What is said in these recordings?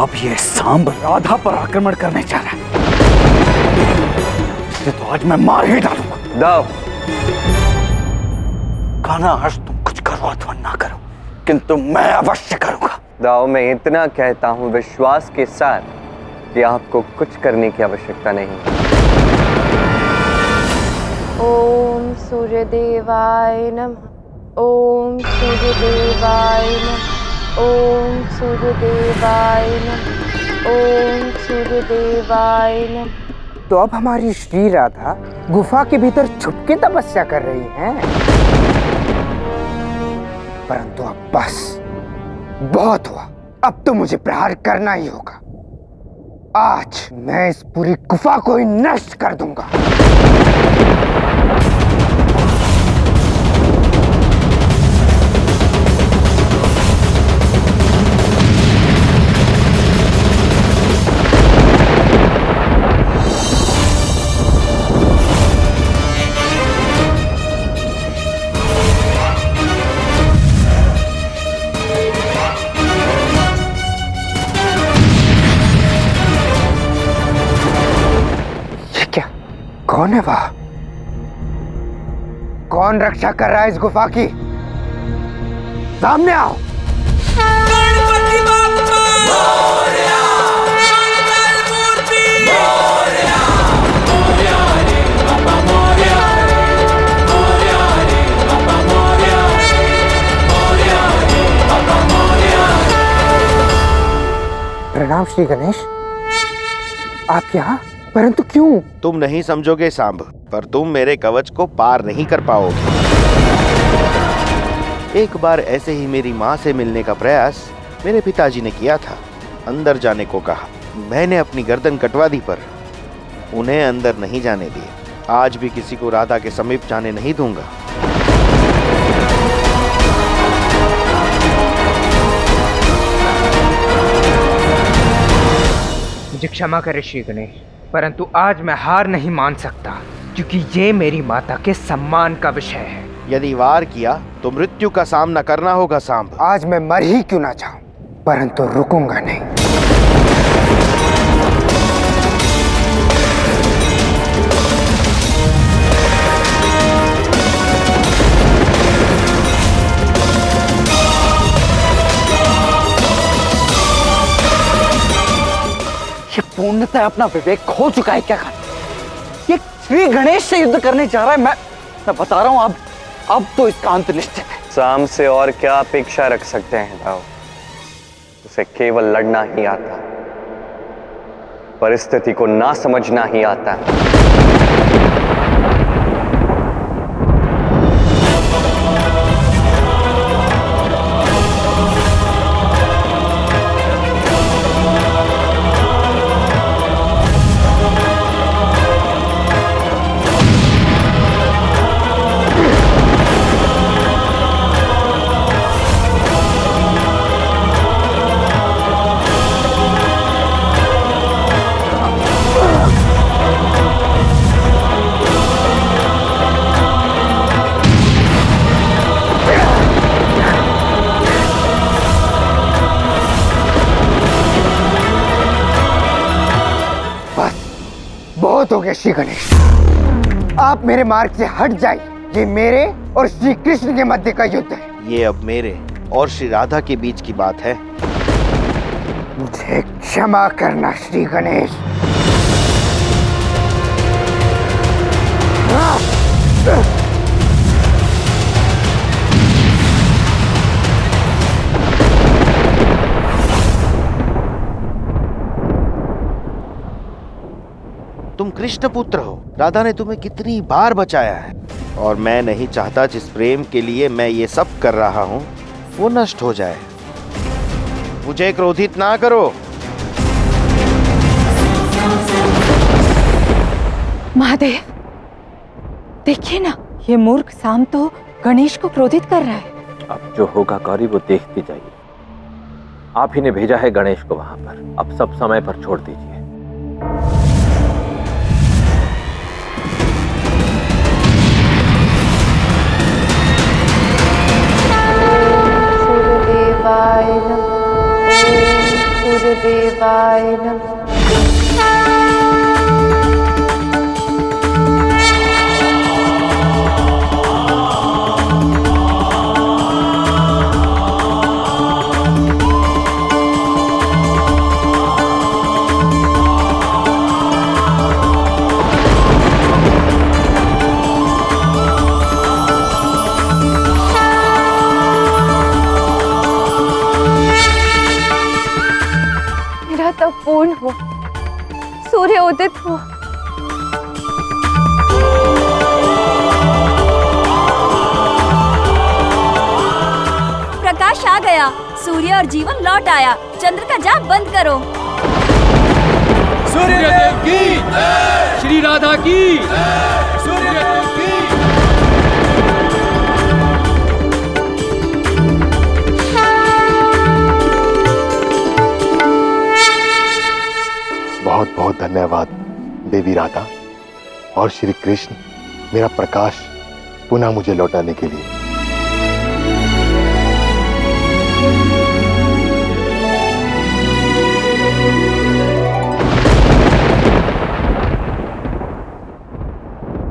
अब ये सांब राधा पर आक्रमण करने जा रहा है, इसे तो आज मैं मार ही डालूंगा। दाव, कान्हा, आज तुम कुछ करो अथवा ना करो, किंतु मैं अवश्य करूंगा। दाव, मैं इतना कहता हूँ विश्वास के साथ कि आपको कुछ करने की आवश्यकता नहीं। ओम सूर्यदेवाय नमः। ओम सूर्यदेवाय नमः। ओम सूर्यदेवाय नमः। ओम सूर्यदेवाय नमः। तो अब हमारी श्री राधा गुफा के भीतर छुप के तपस्या कर रही हैं। परंतु अब बस बहुत हुआ, अब तो मुझे प्रहार करना ही होगा। आज मैं इस पूरी गुफा को ही नष्ट कर दूंगा। कौन है वह? कौन रक्षा कर रहा है इस गुफा की? सामने आओ। प्रणाम श्री गणेश, आप यहाँ? परंतु क्यों? तुम नहीं समझोगे सांब, पर तुम मेरे कवच को पार नहीं कर पाओगे। एक बार ऐसे ही मेरी माँ से मिलने का प्रयास मेरे पिताजी ने किया था। अंदर जाने को कहा, मैंने अपनी गर्दन कटवा दी, पर उन्हें अंदर नहीं जाने दिए। आज भी किसी को राधा के समीप जाने नहीं दूंगा। मुझे क्षमा करें श्री गणेश, परंतु आज मैं हार नहीं मान सकता, क्योंकि ये मेरी माता के सम्मान का विषय है। यदि वार किया तो मृत्यु का सामना करना होगा सांब। आज मैं मर ही क्यों ना जाऊं, परंतु रुकूंगा नहीं। ये पूर्णतः अपना विवेक खो चुका है क्या? ये श्री गणेश से युद्ध करने जा रहा है। मैं बता रहा हूं, अब तो इसका अंत निश्चित है। सांब से और क्या अपेक्षा रख सकते हैं दाव? उसे केवल लड़ना ही आता, परिस्थिति को ना समझना ही आता। बहुत हो गया श्री गणेश, आप मेरे मार्ग से हट जाइए। ये मेरे और श्री कृष्ण के मध्य का युद्ध है। ये अब मेरे और श्री राधा के बीच की बात है। मुझे क्षमा करना श्री गणेश। तुम कृष्ण पुत्र हो, राधा ने तुम्हें कितनी बार बचाया है, और मैं नहीं चाहता जिस प्रेम के लिए मैं ये सब कर रहा हूँ वो नष्ट हो जाए। मुझे क्रोधित ना करो। महादेव, देखिए ना, ये मूर्ख सांब तो गणेश को क्रोधित कर रहा है। अब जो होगा गौरी वो देखते जाइए। आप ही ने भेजा है गणेश को वहां पर, अब सब समय पर छोड़ दीजिए। सूर्यदेवाय नमः। पूर्ण हुआ, सूर्य उदित हुआ। प्रकाश आ गया, सूर्य और जीवन लौट आया। चंद्र का जाप बंद करो। सूर्यदेव की, श्री राधा की, सूर्यदेव की। बहुत बहुत धन्यवाद देवी राधा और श्री कृष्ण, मेरा प्रकाश पुनः मुझे लौटाने के लिए।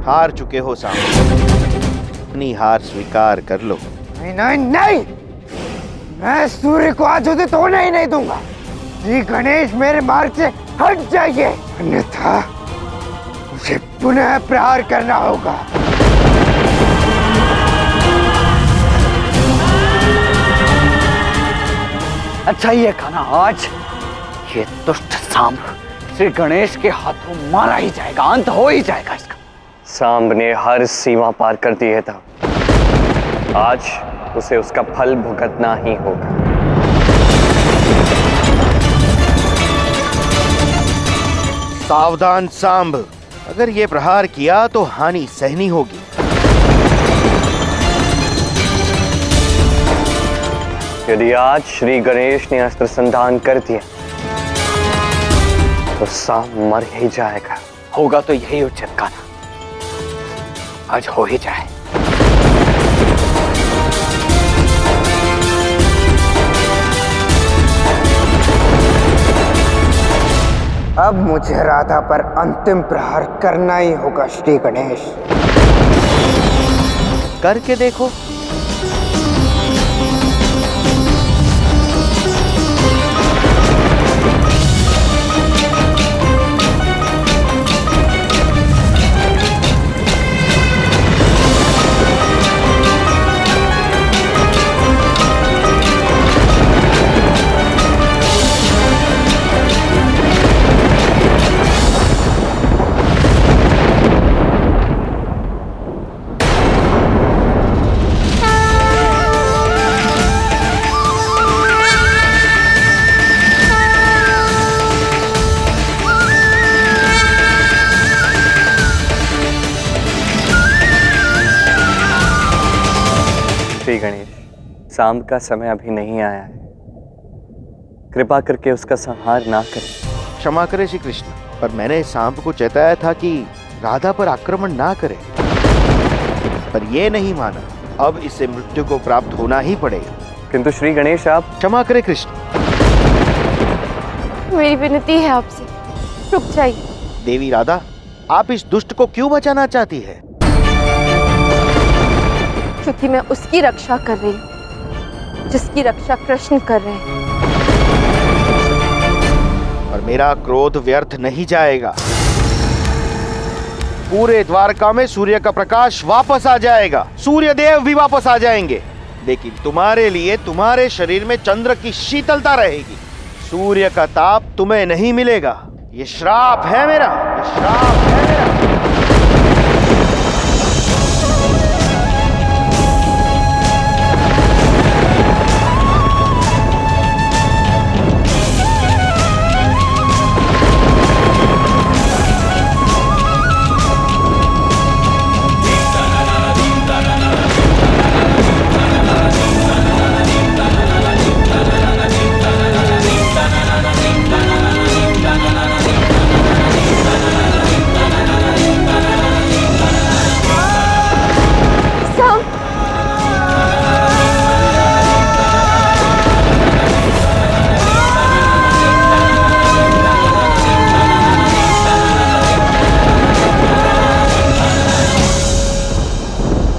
हार चुके हो साहब, अपनी हार स्वीकार कर लो। नहीं नहीं नहीं, मैं सूर्य को आज उदित होने ही नहीं दूंगा। श्री गणेश मेरे मार्ग से हट जाइए, अन्यथा मुझे पुनः प्रहार करना होगा। अच्छा ये खाना आज ये दुष्ट सांब श्री गणेश के हाथों मारा ही जाएगा, अंत हो ही जाएगा इसका। सांब ने हर सीमा पार कर दी है था, आज उसे उसका फल भुगतना ही होगा। सावधान सांब, अगर ये प्रहार किया तो हानि सहनी होगी। यदि आज श्री गणेश ने अस्त्र संधान कर दिया तो सांब मर ही जाएगा। होगा तो यही उचित खाना, आज हो ही जाए। अब मुझे राधा पर अंतिम प्रहार करना ही होगा श्री गणेश। करके देखो। श्री गणेश, सांब का समय अभी नहीं आया है, कृपा करके उसका संहार ना करें। क्षमा करें श्री कृष्ण, पर मैंने सांब को चेताया था कि राधा पर आक्रमण ना करे, पर ये नहीं माना। अब इसे मृत्यु को प्राप्त होना ही पड़ेगा। किंतु श्री गणेश आप क्षमा करें कृष्ण। मेरी विनती है आपसे, रुक जाइए। देवी राधा, आप इस दुष्ट को क्यों बचाना चाहती है? क्योंकि मैं उसकी रक्षा कर रही हूँ जिसकी रक्षा कृष्ण कर रहे हैं। और मेरा क्रोध व्यर्थ नहीं जाएगा। पूरे द्वारका में सूर्य का प्रकाश वापस आ जाएगा, सूर्य देव भी वापस आ जाएंगे, लेकिन तुम्हारे लिए तुम्हारे शरीर में चंद्र की शीतलता रहेगी। सूर्य का ताप तुम्हें नहीं मिलेगा। ये श्राप है मेरा, ये श्राप है मेरा।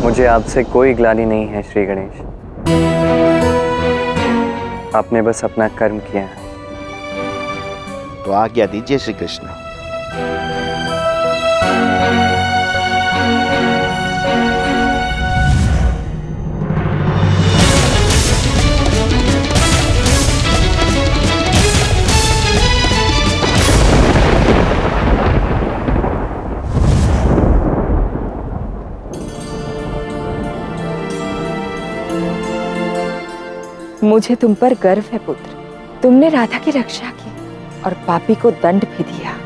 मुझे आपसे कोई ग्लानि नहीं है श्री गणेश, आपने बस अपना कर्म किया है। तो आज्ञा दीजिए श्री कृष्ण। मुझे तुम पर गर्व है पुत्र। तुमने राधा की रक्षा की और पापी को दंड भी दिया।